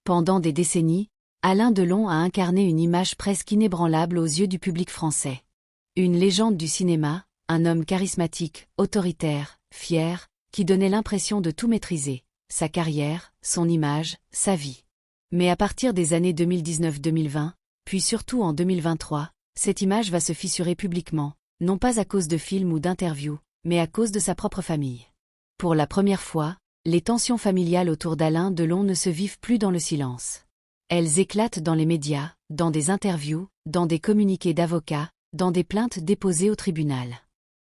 Pendant des décennies, Alain Delon a incarné une image presque inébranlable aux yeux du public français. Une légende du cinéma, un homme charismatique, autoritaire, fier, qui donnait l'impression de tout maîtriser, sa carrière, son image, sa vie. Mais à partir des années 2019-2020, puis surtout en 2023, cette image va se fissurer publiquement, non pas à cause de films ou d'interviews, mais à cause de sa propre famille. Pour la première fois, les tensions familiales autour d'Alain Delon ne se vivent plus dans le silence. Elles éclatent dans les médias, dans des interviews, dans des communiqués d'avocats, dans des plaintes déposées au tribunal.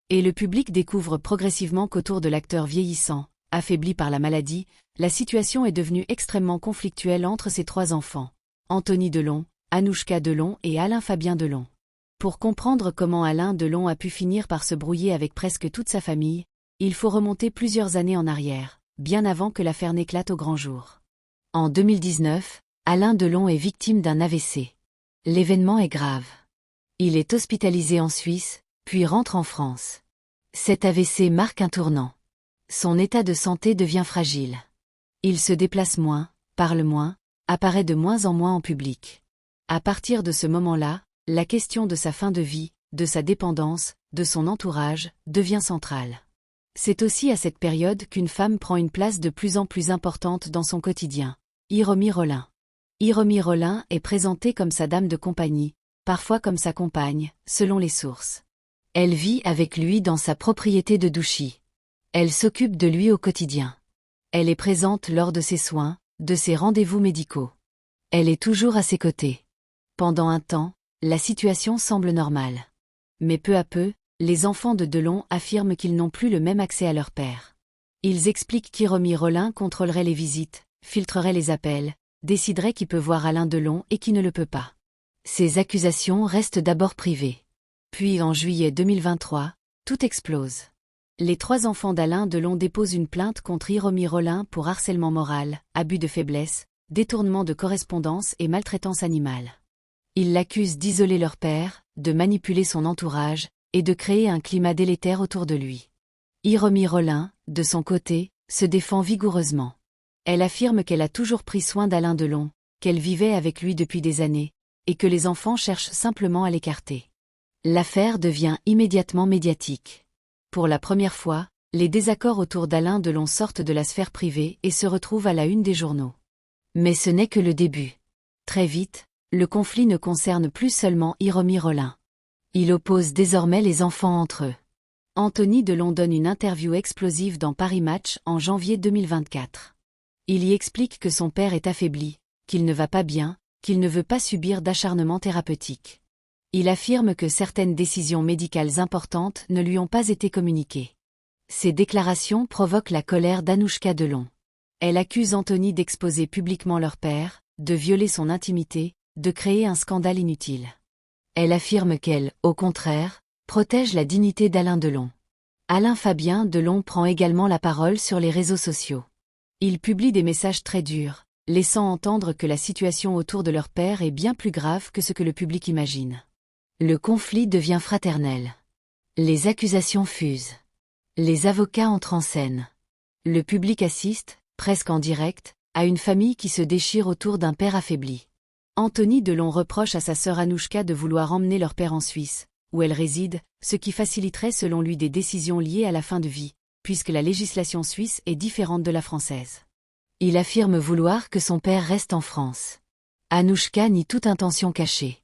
Et le public découvre progressivement qu'autour de l'acteur vieillissant, affaibli par la maladie, la situation est devenue extrêmement conflictuelle entre ses trois enfants, Anthony Delon, Anouchka Delon et Alain Fabien Delon. Pour comprendre comment Alain Delon a pu finir par se brouiller avec presque toute sa famille, il faut remonter plusieurs années en arrière, bien avant que l'affaire n'éclate au grand jour. En 2019, Alain Delon est victime d'un AVC. L'événement est grave. Il est hospitalisé en Suisse, puis rentre en France. Cet AVC marque un tournant. Son état de santé devient fragile. Il se déplace moins, parle moins, apparaît de moins en moins en public. À partir de ce moment-là, la question de sa fin de vie, de sa dépendance, de son entourage, devient centrale. C'est aussi à cette période qu'une femme prend une place de plus en plus importante dans son quotidien, Hiromi Rollin. Hiromi Rollin est présentée comme sa dame de compagnie, parfois comme sa compagne, selon les sources. Elle vit avec lui dans sa propriété de Douchy. Elle s'occupe de lui au quotidien. Elle est présente lors de ses soins, de ses rendez-vous médicaux. Elle est toujours à ses côtés. Pendant un temps, la situation semble normale. Mais peu à peu, les enfants de Delon affirment qu'ils n'ont plus le même accès à leur père. Ils expliquent qu'Hiromi Rollin contrôlerait les visites, filtrerait les appels, déciderait qui peut voir Alain Delon et qui ne le peut pas. Ces accusations restent d'abord privées. Puis en juillet 2023, tout explose. Les trois enfants d'Alain Delon déposent une plainte contre Hiromi Rollin pour harcèlement moral, abus de faiblesse, détournement de correspondance et maltraitance animale. Ils l'accusent d'isoler leur père, de manipuler son entourage, et de créer un climat délétère autour de lui. Hiromi Rollin, de son côté, se défend vigoureusement. Elle affirme qu'elle a toujours pris soin d'Alain Delon, qu'elle vivait avec lui depuis des années, et que les enfants cherchent simplement à l'écarter. L'affaire devient immédiatement médiatique. Pour la première fois, les désaccords autour d'Alain Delon sortent de la sphère privée et se retrouvent à la une des journaux. Mais ce n'est que le début. Très vite, le conflit ne concerne plus seulement Hiromi Rollin. Il oppose désormais les enfants entre eux. Anthony Delon donne une interview explosive dans Paris Match en janvier 2024. Il y explique que son père est affaibli, qu'il ne va pas bien, qu'il ne veut pas subir d'acharnement thérapeutique. Il affirme que certaines décisions médicales importantes ne lui ont pas été communiquées. Ces déclarations provoquent la colère d'Anouchka Delon. Elle accuse Anthony d'exposer publiquement leur père, de violer son intimité, de créer un scandale inutile. Elle affirme qu'elle, au contraire, protège la dignité d'Alain Delon. Alain Fabien Delon prend également la parole sur les réseaux sociaux. Il publie des messages très durs, laissant entendre que la situation autour de leur père est bien plus grave que ce que le public imagine. Le conflit devient fraternel. Les accusations fusent. Les avocats entrent en scène. Le public assiste, presque en direct, à une famille qui se déchire autour d'un père affaibli. Anthony Delon reproche à sa sœur Anouchka de vouloir emmener leur père en Suisse, où elle réside, ce qui faciliterait selon lui des décisions liées à la fin de vie, puisque la législation suisse est différente de la française. Il affirme vouloir que son père reste en France. Anouchka nie toute intention cachée.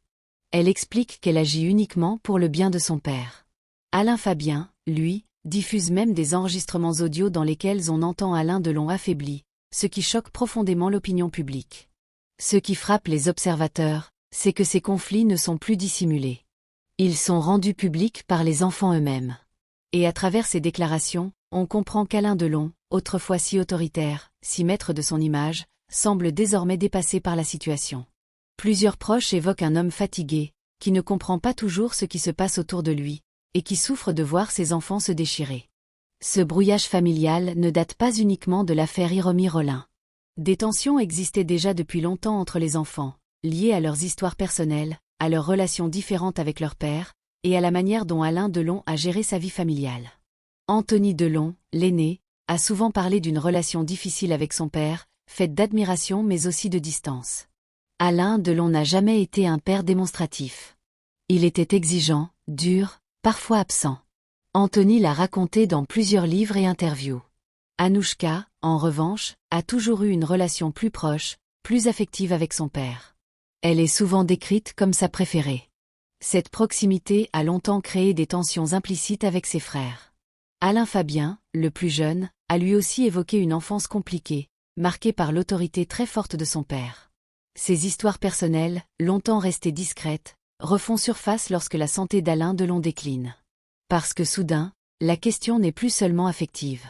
Elle explique qu'elle agit uniquement pour le bien de son père. Alain Fabien, lui, diffuse même des enregistrements audio dans lesquels on entend Alain Delon affaibli, ce qui choque profondément l'opinion publique. Ce qui frappe les observateurs, c'est que ces conflits ne sont plus dissimulés. Ils sont rendus publics par les enfants eux-mêmes. Et à travers ces déclarations, on comprend qu'Alain Delon, autrefois si autoritaire, si maître de son image, semble désormais dépassé par la situation. Plusieurs proches évoquent un homme fatigué, qui ne comprend pas toujours ce qui se passe autour de lui, et qui souffre de voir ses enfants se déchirer. Ce brouillage familial ne date pas uniquement de l'affaire Hiromi Rollin. Des tensions existaient déjà depuis longtemps entre les enfants, liées à leurs histoires personnelles, à leurs relations différentes avec leur père, et à la manière dont Alain Delon a géré sa vie familiale. Anthony Delon, l'aîné, a souvent parlé d'une relation difficile avec son père, faite d'admiration mais aussi de distance. Alain Delon n'a jamais été un père démonstratif. Il était exigeant, dur, parfois absent. Anthony l'a raconté dans plusieurs livres et interviews. Anouchka, en revanche, a toujours eu une relation plus proche, plus affective avec son père. Elle est souvent décrite comme sa préférée. Cette proximité a longtemps créé des tensions implicites avec ses frères. Alain Fabien, le plus jeune, a lui aussi évoqué une enfance compliquée, marquée par l'autorité très forte de son père. Ses histoires personnelles, longtemps restées discrètes, refont surface lorsque la santé d'Alain Delon décline. Parce que soudain, la question n'est plus seulement affective.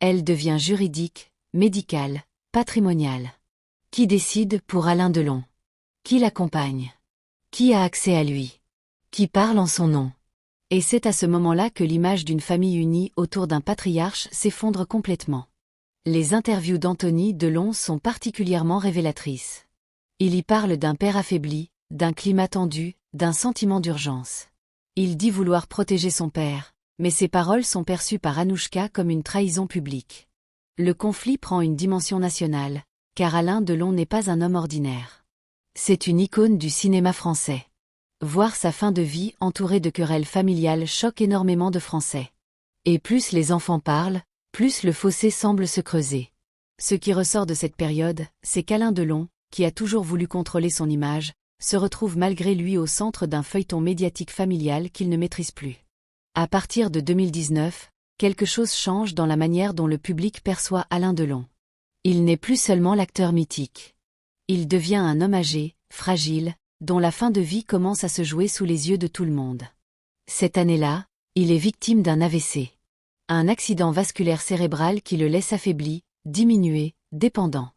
Elle devient juridique, médicale, patrimoniale. Qui décide pour Alain Delon? Qui l'accompagne? Qui a accès à lui? Qui parle en son nom? Et c'est à ce moment-là que l'image d'une famille unie autour d'un patriarche s'effondre complètement. Les interviews d'Anthony Delon sont particulièrement révélatrices. Il y parle d'un père affaibli, d'un climat tendu, d'un sentiment d'urgence. Il dit vouloir protéger son père, mais ses paroles sont perçues par Anouchka comme une trahison publique. Le conflit prend une dimension nationale, car Alain Delon n'est pas un homme ordinaire. C'est une icône du cinéma français. Voir sa fin de vie entourée de querelles familiales choque énormément de Français. Et plus les enfants parlent, plus le fossé semble se creuser. Ce qui ressort de cette période, c'est qu'Alain Delon, qui a toujours voulu contrôler son image, se retrouve malgré lui au centre d'un feuilleton médiatique familial qu'il ne maîtrise plus. À partir de 2019, quelque chose change dans la manière dont le public perçoit Alain Delon. Il n'est plus seulement l'acteur mythique. Il devient un homme âgé, fragile, dont la fin de vie commence à se jouer sous les yeux de tout le monde. Cette année-là, il est victime d'un AVC. Un accident vasculaire cérébral qui le laisse affaibli, diminué, dépendant.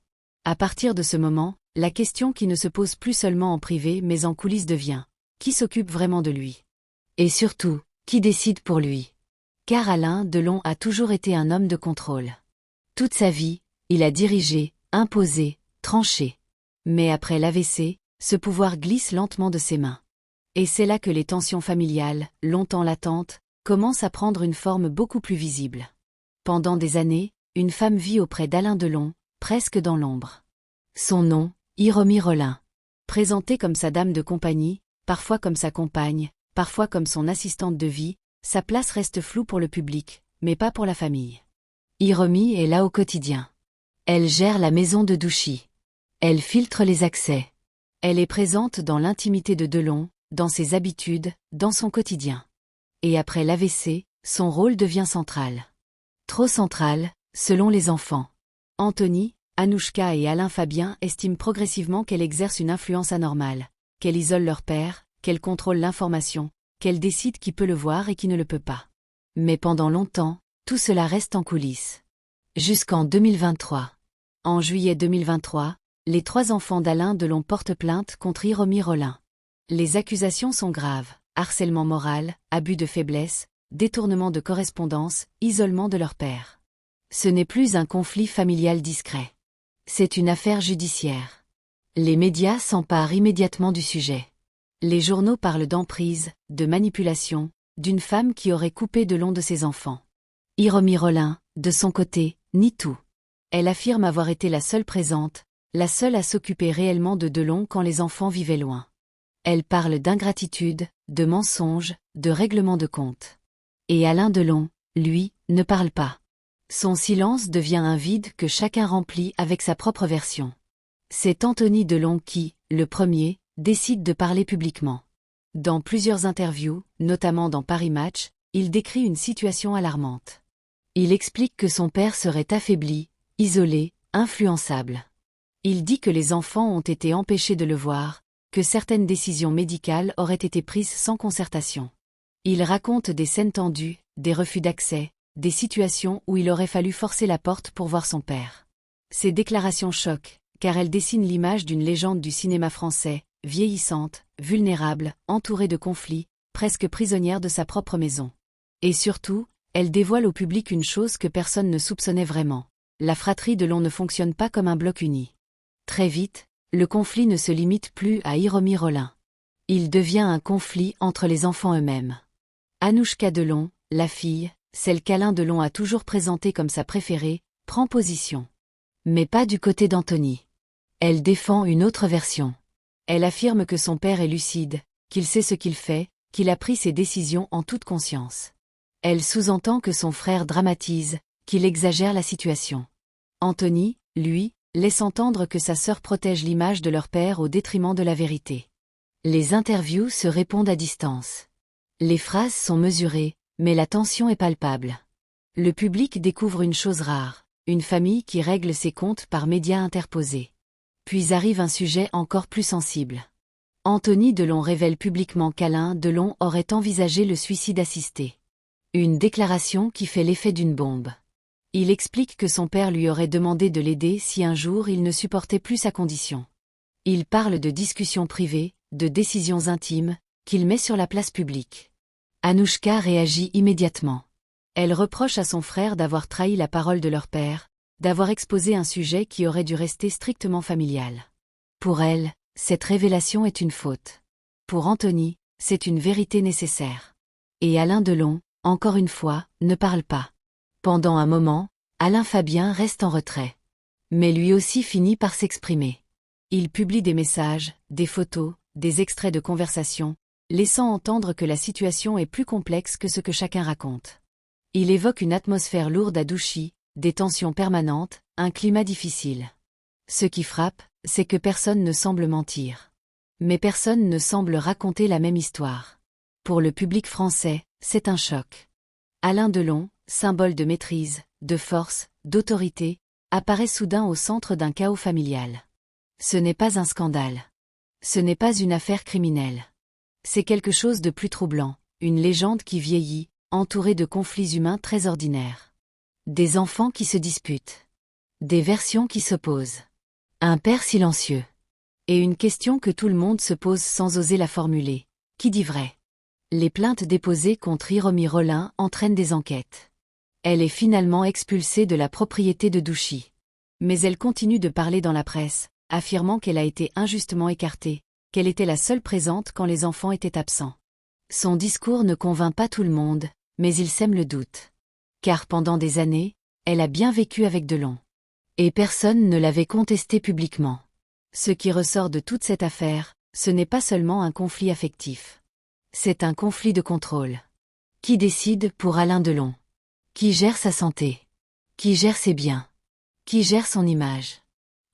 À partir de ce moment, la question qui ne se pose plus seulement en privé mais en coulisses devient: qui s'occupe vraiment de lui? Et surtout, qui décide pour lui? Car Alain Delon a toujours été un homme de contrôle. Toute sa vie, il a dirigé, imposé, tranché. Mais après l'AVC, ce pouvoir glisse lentement de ses mains. Et c'est là que les tensions familiales, longtemps latentes, commencent à prendre une forme beaucoup plus visible. Pendant des années, une femme vit auprès d'Alain Delon, presque dans l'ombre. Son nom, Hiromi Rollin. Présentée comme sa dame de compagnie, parfois comme sa compagne, parfois comme son assistante de vie, sa place reste floue pour le public, mais pas pour la famille. Hiromi est là au quotidien. Elle gère la maison de Douchy. Elle filtre les accès. Elle est présente dans l'intimité de Delon, dans ses habitudes, dans son quotidien. Et après l'AVC, son rôle devient central. Trop central, selon les enfants. Anthony, Anouchka et Alain Fabien estiment progressivement qu'elle exerce une influence anormale, qu'elle isole leur père, qu'elle contrôle l'information, qu'elle décide qui peut le voir et qui ne le peut pas. Mais pendant longtemps, tout cela reste en coulisses. Jusqu'en 2023. En juillet 2023, les 3 enfants d'Alain Delon portent plainte contre Hiromi Rollin. Les accusations sont graves: harcèlement moral, abus de faiblesse, détournement de correspondance, isolement de leur père. Ce n'est plus un conflit familial discret. C'est une affaire judiciaire. Les médias s'emparent immédiatement du sujet. Les journaux parlent d'emprise, de manipulation, d'une femme qui aurait coupé de long de ses enfants. Hiromi Rollin, de son côté, nie tout. Elle affirme avoir été la seule présente, la seule à s'occuper réellement de Delon quand les enfants vivaient loin. Elle parle d'ingratitude, de mensonges, de règlement de compte. Et Alain Delon, lui, ne parle pas. Son silence devient un vide que chacun remplit avec sa propre version. C'est Anthony Delon qui, le premier, décide de parler publiquement. Dans plusieurs interviews, notamment dans Paris Match, il décrit une situation alarmante. Il explique que son père serait affaibli, isolé, influençable. Il dit que les enfants ont été empêchés de le voir, que certaines décisions médicales auraient été prises sans concertation. Il raconte des scènes tendues, des refus d'accès, des situations où il aurait fallu forcer la porte pour voir son père. Ces déclarations choquent, car elles dessinent l'image d'une légende du cinéma français, vieillissante, vulnérable, entourée de conflits, presque prisonnière de sa propre maison. Et surtout, elles dévoilent au public une chose que personne ne soupçonnait vraiment: la fratrie Delon ne fonctionne pas comme un bloc uni. Très vite, le conflit ne se limite plus à Hiromi Rollin. Il devient un conflit entre les enfants eux-mêmes. Anouchka Delon, la fille, celle qu'Alain Delon a toujours présentée comme sa préférée, prend position. Mais pas du côté d'Anthony. Elle défend une autre version. Elle affirme que son père est lucide, qu'il sait ce qu'il fait, qu'il a pris ses décisions en toute conscience. Elle sous-entend que son frère dramatise, qu'il exagère la situation. Anthony, lui, laisse entendre que sa sœur protège l'image de leur père au détriment de la vérité. Les interviews se répondent à distance. Les phrases sont mesurées, mais la tension est palpable. Le public découvre une chose rare, une famille qui règle ses comptes par médias interposés. Puis arrive un sujet encore plus sensible. Anthony Delon révèle publiquement qu'Alain Delon aurait envisagé le suicide assisté. Une déclaration qui fait l'effet d'une bombe. Il explique que son père lui aurait demandé de l'aider si un jour il ne supportait plus sa condition. Il parle de discussions privées, de décisions intimes, qu'il met sur la place publique. Anouchka réagit immédiatement. Elle reproche à son frère d'avoir trahi la parole de leur père, d'avoir exposé un sujet qui aurait dû rester strictement familial. Pour elle, cette révélation est une faute. Pour Anthony, c'est une vérité nécessaire. Et Alain Delon, encore une fois, ne parle pas. Pendant un moment, Alain Fabien reste en retrait. Mais lui aussi finit par s'exprimer. Il publie des messages, des photos, des extraits de conversation, laissant entendre que la situation est plus complexe que ce que chacun raconte. Il évoque une atmosphère lourde à Douchy, des tensions permanentes, un climat difficile. Ce qui frappe, c'est que personne ne semble mentir. Mais personne ne semble raconter la même histoire. Pour le public français, c'est un choc. Alain Delon, symbole de maîtrise, de force, d'autorité, apparaît soudain au centre d'un chaos familial. Ce n'est pas un scandale. Ce n'est pas une affaire criminelle. C'est quelque chose de plus troublant, une légende qui vieillit, entourée de conflits humains très ordinaires. Des enfants qui se disputent. Des versions qui s'opposent. Un père silencieux. Et une question que tout le monde se pose sans oser la formuler. Qui dit vrai? Les plaintes déposées contre Hiromi Rollin entraînent des enquêtes. Elle est finalement expulsée de la propriété de Douchy. Mais elle continue de parler dans la presse, affirmant qu'elle a été injustement écartée, qu'elle était la seule présente quand les enfants étaient absents. Son discours ne convainc pas tout le monde, mais il sème le doute. Car pendant des années, elle a bien vécu avec Delon. Et personne ne l'avait contesté publiquement. Ce qui ressort de toute cette affaire, ce n'est pas seulement un conflit affectif. C'est un conflit de contrôle. Qui décide pour Alain Delon? Qui gère sa santé? Qui gère ses biens? Qui gère son image?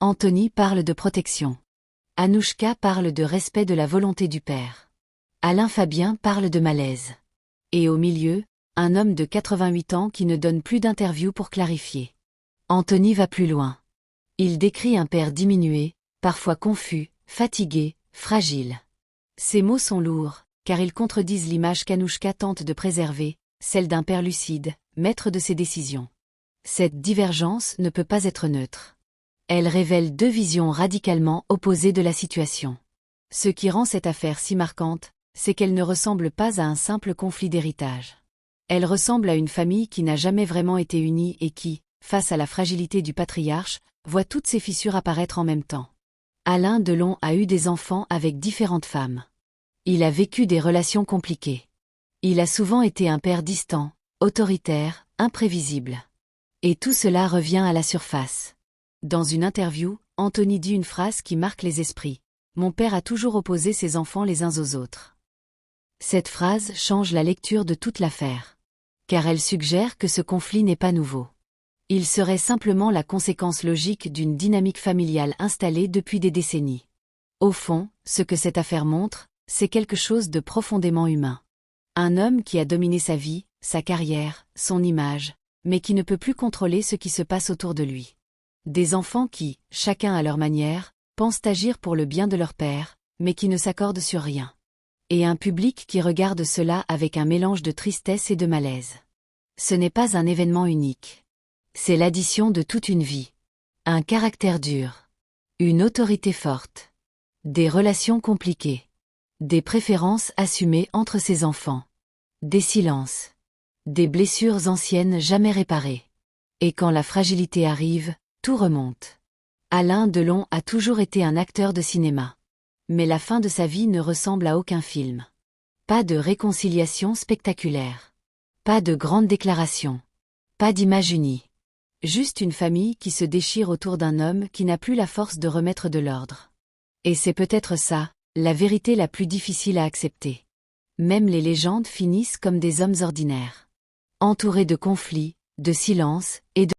Anthony parle de protection. Anouchka parle de respect de la volonté du père. Alain Fabien parle de malaise. Et au milieu, un homme de 88 ans qui ne donne plus d'interviews pour clarifier. Anthony va plus loin. Il décrit un père diminué, parfois confus, fatigué, fragile. Ces mots sont lourds, car ils contredisent l'image qu'Anouchka tente de préserver, celle d'un père lucide, maître de ses décisions. Cette divergence ne peut pas être neutre. Elle révèle deux visions radicalement opposées de la situation. Ce qui rend cette affaire si marquante, c'est qu'elle ne ressemble pas à un simple conflit d'héritage. Elle ressemble à une famille qui n'a jamais vraiment été unie et qui, face à la fragilité du patriarche, voit toutes ses fissures apparaître en même temps. Alain Delon a eu des enfants avec différentes femmes. Il a vécu des relations compliquées. Il a souvent été un père distant, autoritaire, imprévisible. Et tout cela revient à la surface. Dans une interview, Anthony dit une phrase qui marque les esprits. « Mon père a toujours opposé ses enfants les uns aux autres. » Cette phrase change la lecture de toute l'affaire. Car elle suggère que ce conflit n'est pas nouveau. Il serait simplement la conséquence logique d'une dynamique familiale installée depuis des décennies. Au fond, ce que cette affaire montre, c'est quelque chose de profondément humain. Un homme qui a dominé sa vie, sa carrière, son image, mais qui ne peut plus contrôler ce qui se passe autour de lui. Des enfants qui, chacun à leur manière, pensent agir pour le bien de leur père, mais qui ne s'accordent sur rien. Et un public qui regarde cela avec un mélange de tristesse et de malaise. Ce n'est pas un événement unique. C'est l'addition de toute une vie. Un caractère dur. Une autorité forte. Des relations compliquées. Des préférences assumées entre ses enfants. Des silences. Des blessures anciennes jamais réparées. Et quand la fragilité arrive, tout remonte. Alain Delon a toujours été un acteur de cinéma. Mais la fin de sa vie ne ressemble à aucun film. Pas de réconciliation spectaculaire. Pas de grandes déclarations. Pas d'image unie. Juste une famille qui se déchire autour d'un homme qui n'a plus la force de remettre de l'ordre. Et c'est peut-être ça, la vérité la plus difficile à accepter. Même les légendes finissent comme des hommes ordinaires. Entourés de conflits, de silences et de